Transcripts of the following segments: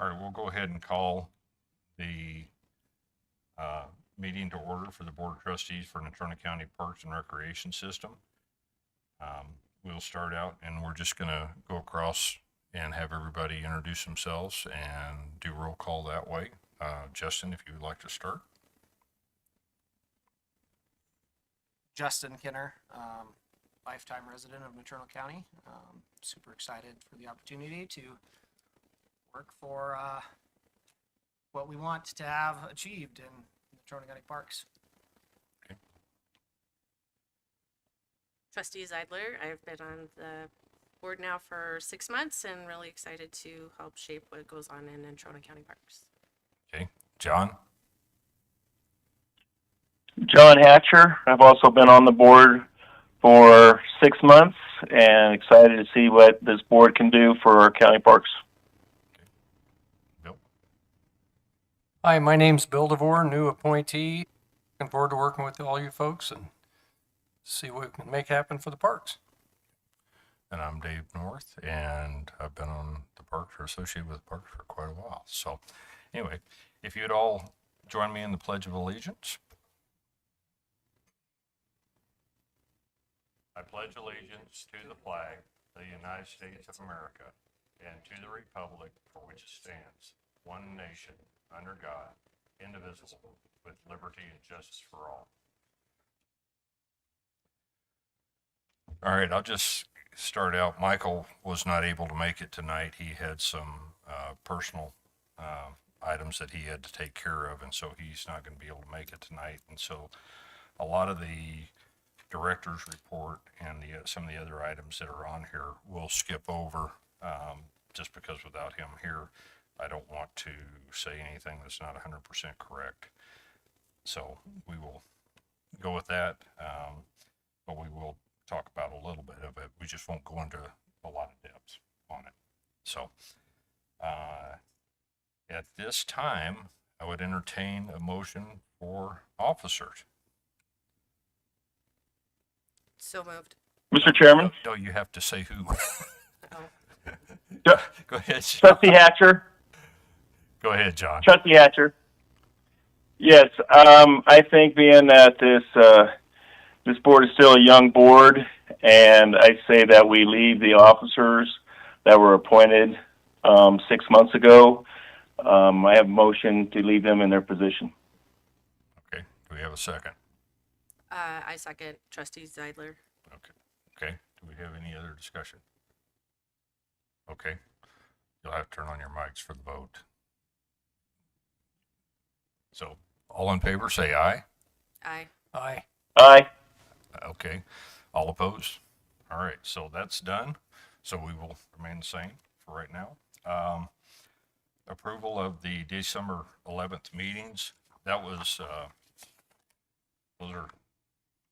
All right, we'll go ahead and call the meeting to order for the Board of Trustees for Natrona County Parks and Recreation System. We'll start out and we're just going to go across and have everybody introduce themselves and do roll call that way. Justin, if you would like to start. Justin Kinner, lifetime resident of Natrona County. Super excited for the opportunity to work for what we want to have achieved in Natrona County Parks. Trustees Idler. I've been on the board now for 6 months and really excited to help shape what goes on in Natrona County Parks. Okay, John. John Hatcher. I've also been on the board for 6 months and excited to see what this board can do for our county parks. Bill. Hi, my name's Bill DeVore, new appointee. Looking forward to working with all you folks and see what we can make happen for the parks. And I'm Dave North, and I've been on the parks or associated with the parks for quite a while. So anyway, if you'd all join me in the Pledge of Allegiance. I pledge allegiance to the flag of the United States of America and to the republic for which it stands, one nation, under God, indivisible, with liberty and justice for all. All right, I'll just start out. Michael was not able to make it tonight. He had some personal items that he had to take care of, and so he's not going to be able to make it tonight. And so a lot of the director's report and some of the other items that are on here we'll skip over just because without him here, I don't want to say anything that's not 100% correct. So we will go with that, but we will talk about a little bit of it. We just won't go into a lot of depth on it. So at this time, I would entertain a motion for officers. So moved. Mr. Chairman, No, you have to say who. Ju- Go ahead, John. Trustee Hatcher. Go ahead, John. Trustee Hatcher. Yes, I think being that this board is still a young board, and I say that we leave the officers that were appointed 6 months ago. I have a motion to leave them in their position. Okay, do we have a second? I second Trustees Idler. Okay, do we have any other discussion? Okay, you'll have to turn on your mics for the vote. So, all in favor, say aye. Aye. Aye. Aye. Okay, all opposed? All right, so that's done. So we will remain the same for right now. Approval of the December 11th meetings. That was,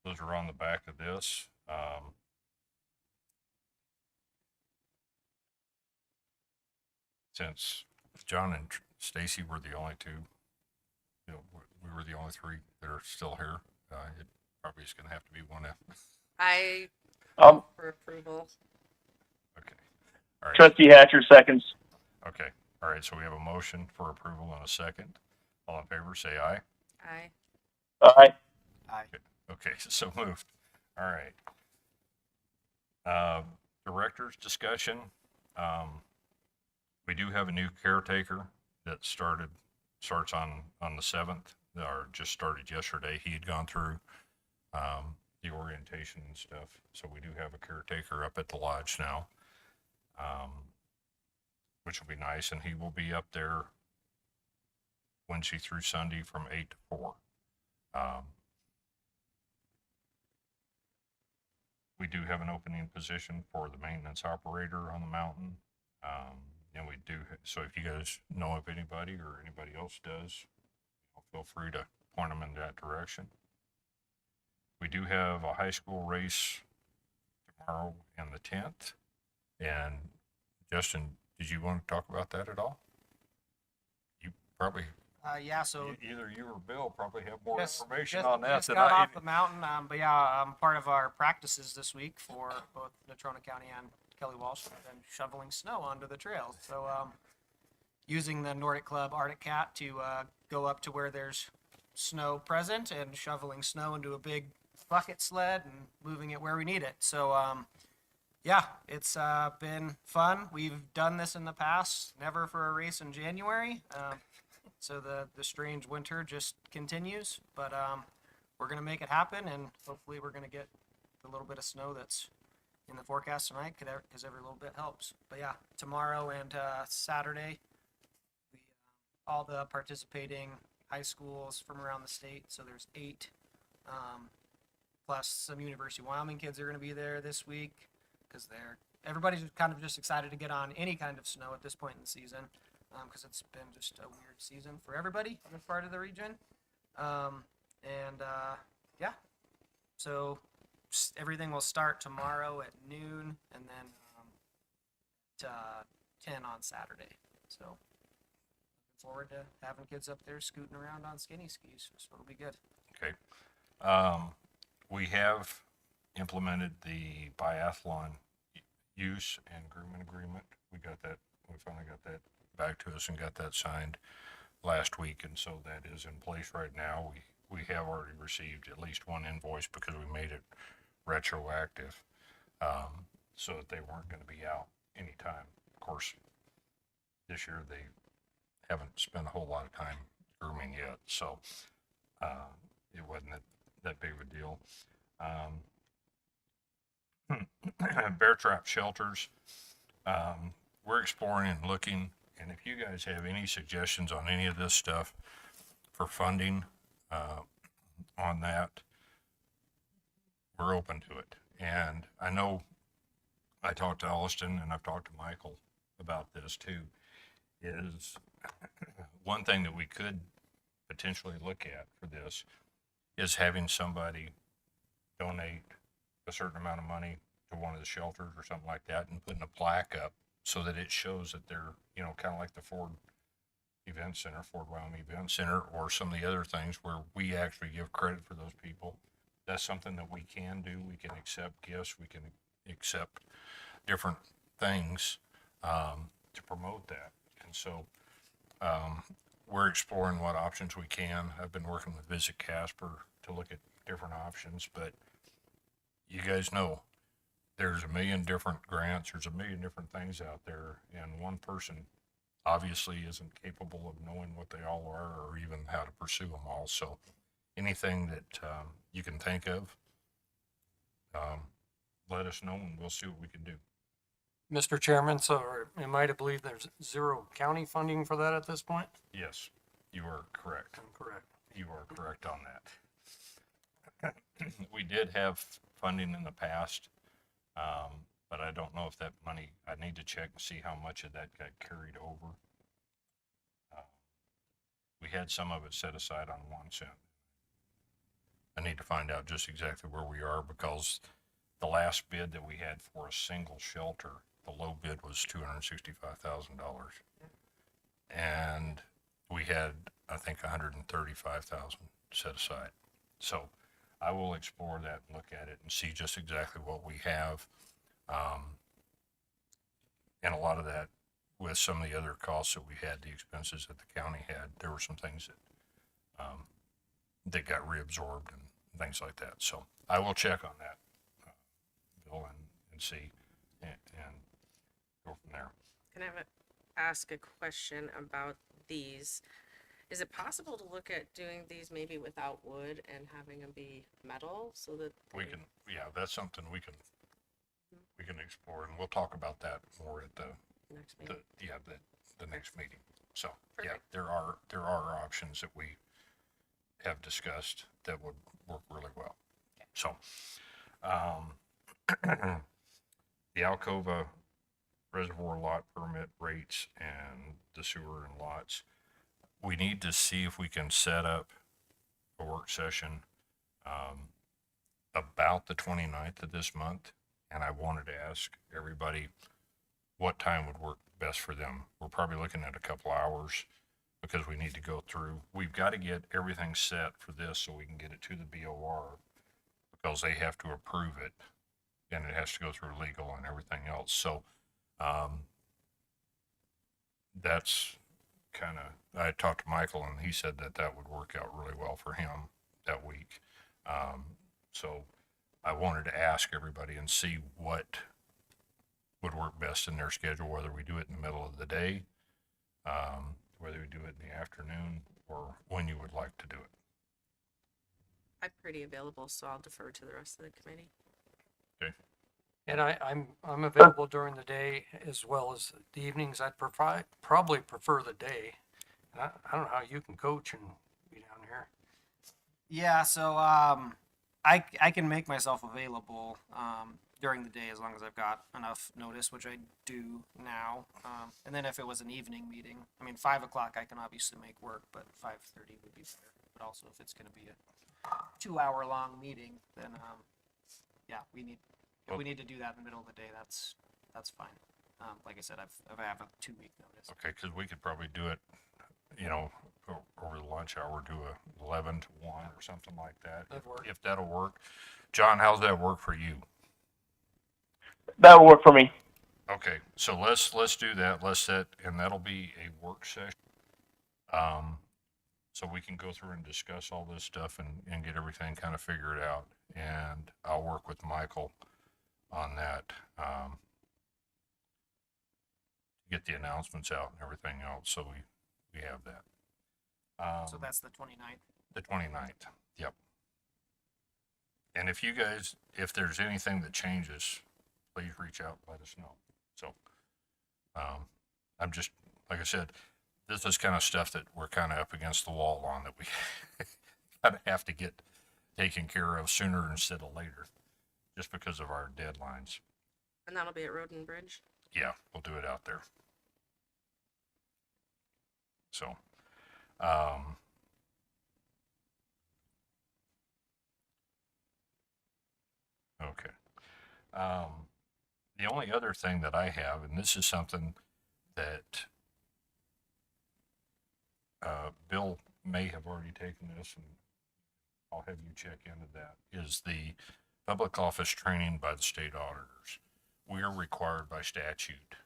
those are on the back of this. Since John and Stacy were the only two, we were the only three that are still here. It probably is going to have to be one of. I Um, for approval. Okay. All right. Trustee Hatcher seconds. Okay. All right. So we have a motion for approval and a second. All in favor, say aye. Aye. Aye. Aye. Okay. So moved. All right. Director's discussion. We do have a new caretaker that starts on the 7th, or just started yesterday. He had gone through the orientation and stuff. So we do have a caretaker up at the lodge now, which will be nice. And he will be up there Wednesday through Sunday from 8 to 4. We do have an opening position for the maintenance operator on the mountain. And we do, so if you guys know of anybody or anybody else does, feel free to point them in that direction. We do have a high school race tomorrow and the 10th. And Justin, did you want to talk about that at all? You probably, Yeah, so either you or Bill probably have more just information on that just than got I. off the mountain, but yeah, part of our practices this week for both Natrona County and Kelly Walsh have been shoveling snow onto the trails. So using the Nordic Club Arctic Cat to go up to where there's snow present and shoveling snow into a big bucket sled and moving it where we need it. So yeah, it's been fun. We've done this in the past, never for a race in January. So the strange winter just continues, but we're gonna make it happen, and hopefully we're gonna get the little bit of snow that's in the forecast tonight, because every little bit helps. But yeah, tomorrow and Saturday, we, all the participating high schools from around the state. So there's 8, plus some University of Wyoming kids are gonna be there this week, because everybody's kind of just excited to get on any kind of snow at this point in the season, because it's been just a weird season for everybody in this part of the region. Yeah, so everything will start tomorrow at noon, and then at 10 on Saturday. So looking forward to having kids up there scooting around on skinny skis, so it'll be good. Okay. We have implemented the biathlon use and grooming agreement. We finally got that back to us and got that signed last week, and so that is in place right now. We have already received at least one invoice because we made it retroactive, so that they weren't going to be out anytime. Of course, this year they haven't spent a whole lot of time grooming yet, so it wasn't that big of a deal. Bear trap shelters, we're exploring and looking, and if you guys have any suggestions on any of this stuff for funding on that, we're open to it. And I know I talked to Alliston and I've talked to Michael about this too, is one thing that we could potentially look at for this is having somebody donate a certain amount of money to one of the shelters or something like that, and putting a plaque up so that it shows that they're, kind of like the Ford Wyoming Event Center, or some of the other things where we actually give credit for those people. That's something that we can do. We can accept gifts. We can accept different things to promote that. And so we're exploring what options we can. I've been working with Visit Casper to look at different options, but you guys know there's a million different grants, there's a million different things out there, and one person obviously isn't capable of knowing what they all are or even how to pursue them all. So anything that you can think of, let us know and we'll see what we can do. Mr. Chairman, so am I to believe there's 0 county funding for that at this point? Yes, you are correct. I'm correct. You are correct on that. We did have funding in the past, but I don't know if that money, I need to check and see how much of that got carried over. We had some of it set aside on 1 cent. I need to find out just exactly where we are, because the last bid that we had for a single shelter, the low bid was $265,000. And we had, I think, $135,000 set aside. So I will explore that and look at it and see just exactly what we have. And a lot of that, with some of the other costs that we had, the expenses that the county had, there were some things that got reabsorbed and things like that. So I will check on that, Bill, and see and go from there. Can I ask a question about these? Is it possible to look at doing these maybe without wood and having them be metal so that We can, yeah, that's something we can explore, and we'll talk about that more at the next meeting? the next meeting. So yeah, Perfect. there are options that we have discussed that would work really well. So the Alcova Reservoir lot permit rates and the sewer and lots, we need to see if we can set up a work session about the 29th of this month. And I wanted to ask everybody what time would work best for them. We're probably looking at a couple hours, because we need to go through. We've got to get everything set for this so we can get it to the BOR, because they have to approve it, and it has to go through legal and everything else. So that's I talked to Michael and he said that that would work out really well for him that week. So I wanted to ask everybody and see what would work best in their schedule, whether we do it in the middle of the day, whether we do it in the afternoon, or when you would like to do it. I'm pretty available, so I'll defer to the rest of the committee. And I'm available during the day as well as the evenings. Probably prefer the day. And I don't know how you can coach and be down here. Yeah, so I can make myself available during the day as long as I've got enough notice, which I do now. And then if it was an evening meeting, I mean 5 o'clock I can obviously make work, but 5:30 would be better. But also if it's going to be a 2 hour long meeting, then yeah, if we need to do that in the middle of the day, that's fine. Like I said, I have a 2 week notice. Okay, because we could probably do it, you know, over the lunch hour, do a 11 to 1 or something like that. That'd work. If that'll work. John, how's that work for you? That will work for me. Okay, so let's do that. Let's set, and that'll be a work session. So we can go through and discuss all this stuff and get everything kind of figured out. And I'll work with Michael on that. Get the announcements out and everything else, so we have that. So that's the 29th. The 29th. Yep. And if there's anything that changes, please reach out and let us know. So, I'm just, like I said, this is kind of stuff that we're kind of up against the wall on, that we kind of have to get taken care of sooner instead of later, just because of our deadlines. And that'll be at Road and Bridge. Yeah, we'll do it out there. So, okay. The only other thing that I have, and this is something that Bill may have already taken this, and I'll have you check into that, is the public office training by the state auditors. We are required by statute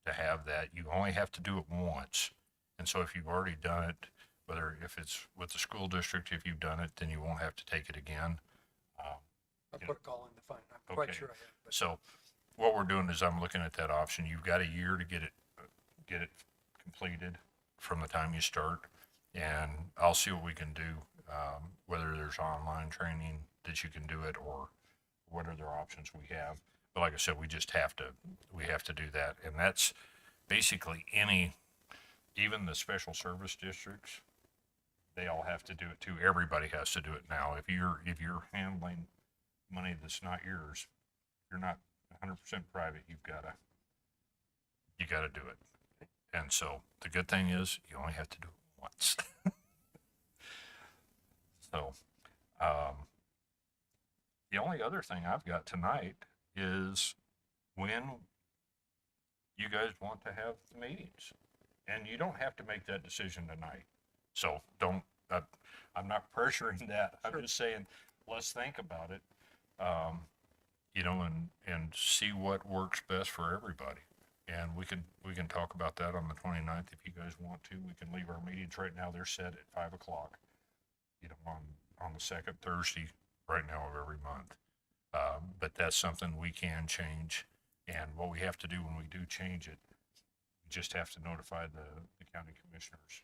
to have that. You only have to do it once. And so if you've already done it, if it's with the school district, if you've done it, then you won't have to take it again. I put a call in to find. I'm Okay. quite sure I have. But So what we're doing is I'm looking at that option. You've got a year to get it completed from the time you start, and I'll see what we can do. Whether there's online training that you can do it, or what other options we have. But like I said, we have to do that, and that's basically even the special service districts, they all have to do it too. Everybody has to do it now. If you're handling money that's not yours, you're not 100% private. You gotta do it. And so the good thing is you only have to do it once. So, the only other thing I've got tonight is when you guys want to have the meetings, and you don't have to make that decision tonight. So I'm not pressuring that. I'm Sure. just saying, let's think about it, and see what works best for everybody. And we can talk about that on the 29th if you guys want to. We can leave our meetings right now. They're set at 5 o'clock, on the second Thursday right now of every month. But that's something we can change. And what we have to do when we do change it, we just have to notify the county commissioners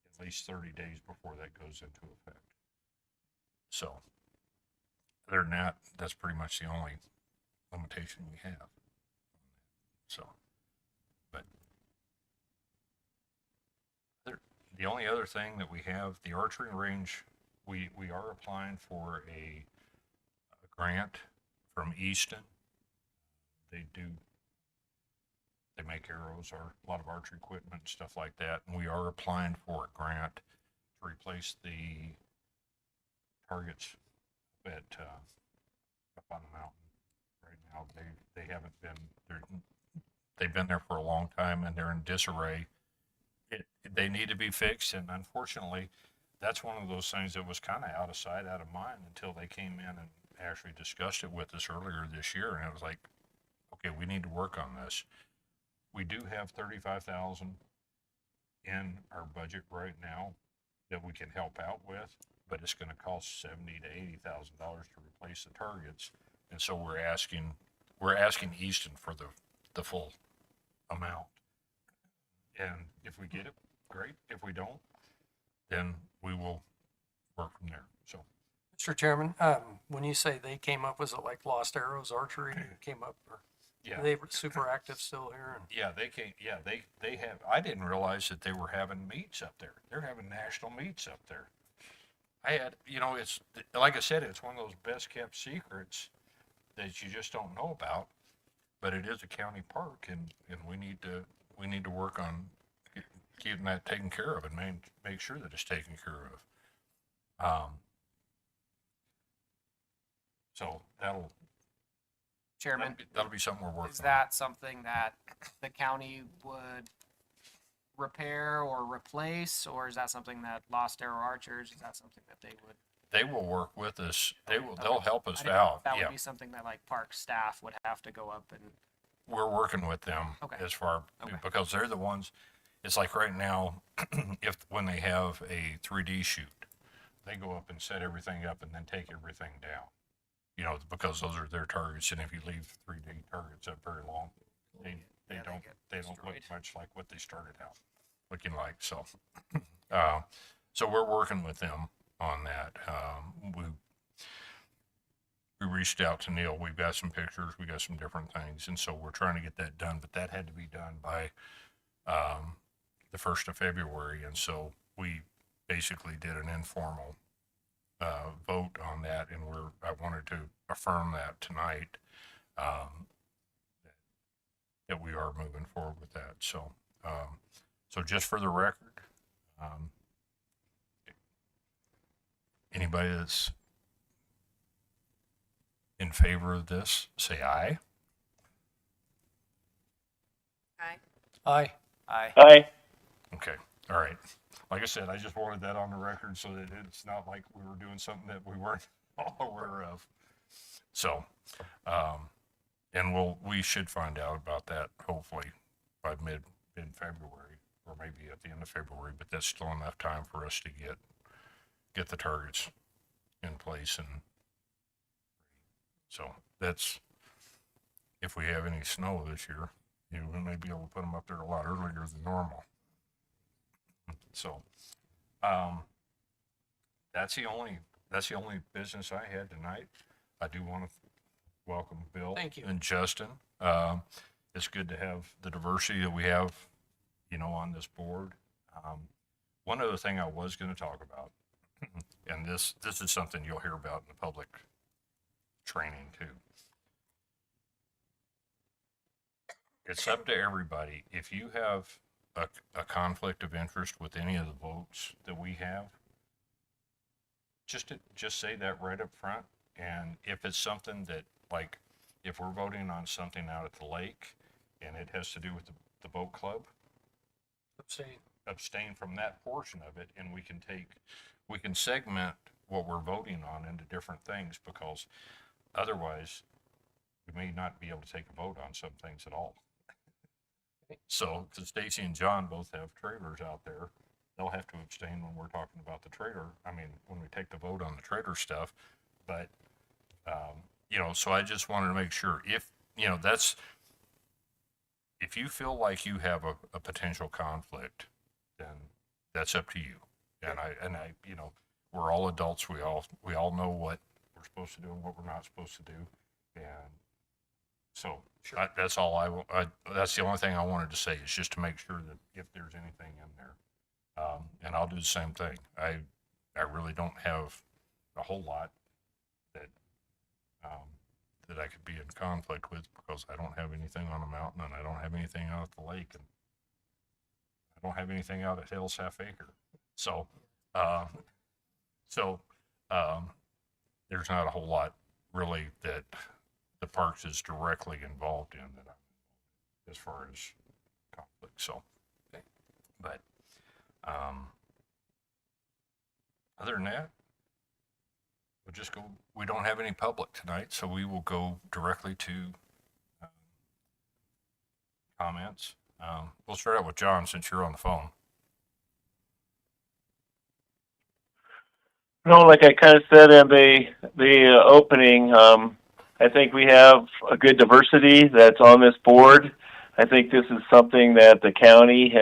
at least 30 days before that goes into effect. So, other than that, that's pretty much the only limitation we have. So, but the only other thing that we have, the archery range, we are applying for a grant from Easton. They make arrows, or a lot of archery equipment, stuff like that, and we are applying for a grant to replace the targets up on the mountain. Right now, they haven't been, they've been there for a long time, and they're in disarray. They need to be fixed, and unfortunately, that's one of those things that was kind of out of sight, out of mind, until they came in and actually discussed it with us earlier this year, and it was like, okay, we need to work on this. We do have $35,000 in our budget right now that we can help out with, but it's going to cost $70,000 to $80,000 to replace the targets, and so we're asking Easton for the full amount. And if we get it, great. If we don't, then we will work from there. So Mr. Chairman, when you say they came up, was it like Lost Arrows Archery came up, or yeah, are they super active still here? And yeah, they can't. Yeah, they have. I didn't realize that they were having meets up there. They're having national meets up there. I had, it's like I said, it's one of those best kept secrets that you just don't know about. But it is a county park, and we need to work on keeping that taken care of and make sure that it's taken care of. So Chairman, that'll be something we're working is on. that something that the county would repair or replace, or is that something that Lost Arrow Archers, is that something that they would? They will work with us. They'll Okay. help us I didn't know if out. that Yeah, would be something that like park staff would have to go up and, we're working with them Okay. as far Okay. because they're the ones. It's like right now, when they have a 3D shoot, they go up and set everything up and then take everything down. Because those are their targets, and if you leave 3D targets up very long, they Yeah, they don't get they don't look destroyed. much like what they started out looking like. So, so we're working with them on that. We reached out to Neil. We've got some pictures. We got some different things, and so we're trying to get that done. But that had to be done by the 1st of February, and so we basically did an informal vote on that, and I wanted to affirm that tonight, that we are moving forward with that. So, so just for the record, anybody that's in favor of this, say aye. Aye. aye, Aye. Okay. All right. Like I said, I just wanted that on the record so that it's not like we were doing something that we weren't all aware of. So, and we should find out about that hopefully by mid February or maybe at the end of February, but that's still enough time for us to get the targets in place. And so that's, if we have any snow this year, we may be able to put them up there a lot earlier than normal. So, that's the only business I had tonight. I do want to welcome Bill Thank you. and Justin. It's good to have the diversity that we have, on this board. One other thing I was going to talk about, and this is something you'll hear about in the public training too. It's up to everybody. If you have a conflict of interest with any of the votes that we have, just say that right up front. And if it's something that, like, if we're voting on something out at the lake and it has to do with the boat club, abstain from that portion of it, and we can segment what we're voting on into different things, because otherwise we may not be able to take a vote on some things at all. So, because Stacy and John both have trailers out there, they'll have to abstain when we're talking about the trailer. I mean, when we take the vote on the trailer stuff. But, so I just wanted to make sure if you feel like you have a potential conflict, then that's up to you. And I, we're all adults. We all know what we're supposed to do and what we're not supposed to do. And so Sure. that's all that's the only thing I wanted to say, is just to make sure that if there's anything in there, and I'll do the same thing. I really don't have a whole lot that I could be in conflict with, because I don't have anything on the mountain, and I don't have anything out at the lake, and I don't have anything out at Hills Half Acre. So, there's not a whole lot really that the parks is directly involved in that as far as conflict. So, Okay. But other than that, we'll just go. We don't have any public tonight, so we will go directly to comments. We'll start out with John, since you're on the phone. No, like I kind of said in the opening, I think we have a good diversity that's on this board. I think this is something that the county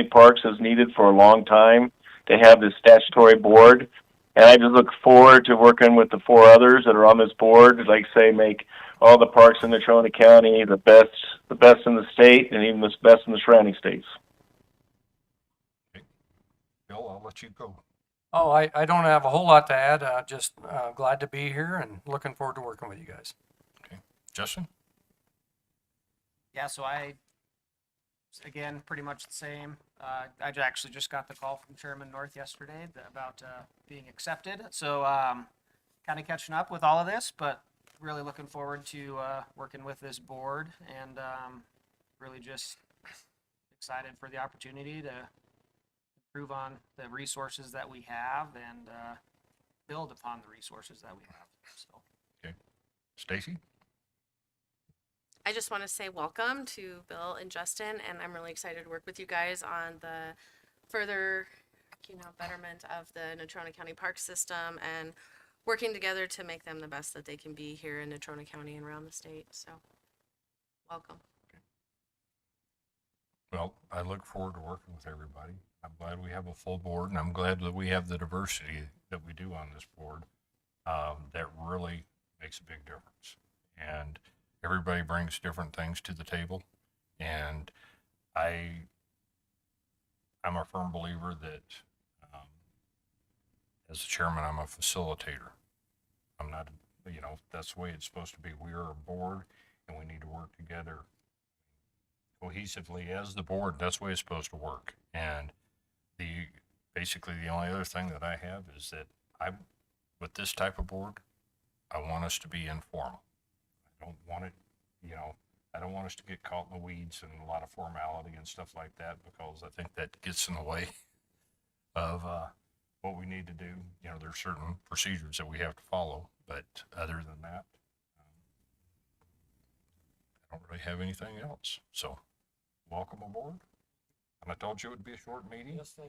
parks has needed for a long time to have this statutory board. And I just look forward to working with the four others that are on this board. Like say, make all the parks in Natrona County the best in the state, and even the best in the surrounding states. Bill, I'll let you go. Oh, I don't have a whole lot to add. Just glad to be here and looking forward to working with you guys. Justin? Yeah, so again, pretty much the same. I actually just got the call from Chairman North yesterday about being accepted. So kind of catching up with all of this, but really looking forward to working with this board and really just excited for the opportunity to improve on the resources that we have and build upon the resources that we have. So. Stacy? I just want to say welcome to Bill and Justin, and I'm really excited to work with you guys on the further, betterment of the Natrona County Park System and working together to make them the best that they can be here in Natrona County and around the state. So, welcome. Well, I look forward to working with everybody. I'm glad we have a full board, and I'm glad that we have the diversity that we do on this board. That really makes a big difference. And everybody brings different things to the table. And I'm a firm believer that as the chairman, I'm a facilitator. I'm not, that's the way it's supposed to be. We are a board, and we need to work together cohesively as the board. That's the way it's supposed to work. And basically the only other thing that I have is that with this type of board, I want us to be informal. I don't want it, I don't want us to get caught in the weeds and a lot of formality and stuff like that, because I think that gets in the way of what we need to do. There's certain procedures that we have to follow, but other than that, I don't really have anything else. So welcome aboard. And I told you it would be a short meeting. Yes, thank